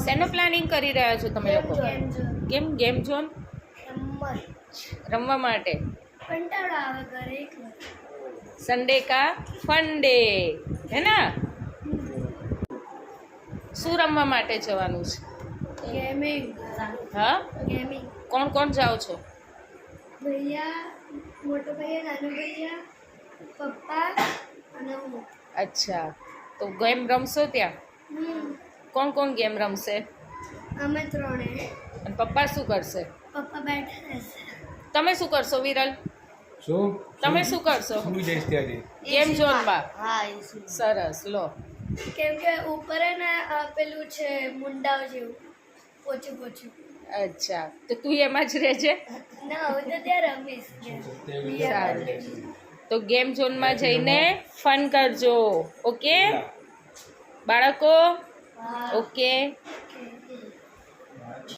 શેનું પ્લાનિંગ કરી રહ્યા છો તમે લોકો? કેમ ગેમ ઝોન રમવા માટે? કંટાળો આવે ઘરે એકલો. संडे का फन डे है ना? શું રમવા માટે જવાનું છે? ગેમિંગ. હા, ગેમિંગ. કોણ કોણ જાઓ છો? ભૈયા, મોટો ભૈયા, નાનો ભૈયા, પપ્પા અને હું. અચ્છા, તો ગેમ રમશો ત્યાં? કોણ કોણ ગેમ રમશે? અમે ત્રણે. અને પપ્પા શું કરશે? પપ્પા બેઠા રહેશે. તમે શું કરશો વિરલ? શું તમે શું કરશો? સુઈ જઈશ ત્યારે. ગેમ ઝોનમાં? હા, સરસ, લો. કેમ કે ઉપર હે ને પેલું છે મુંડાઓ જેવું પોચું પોચું. અચ્છા, તો તું એમાં જ રહેજે. ના, હું તો ત્યાં રમીશ. સારું, તો ગેમ ઝોનમાં જઈને ફન કરજો. ઓકે બાળકો? ઓકે.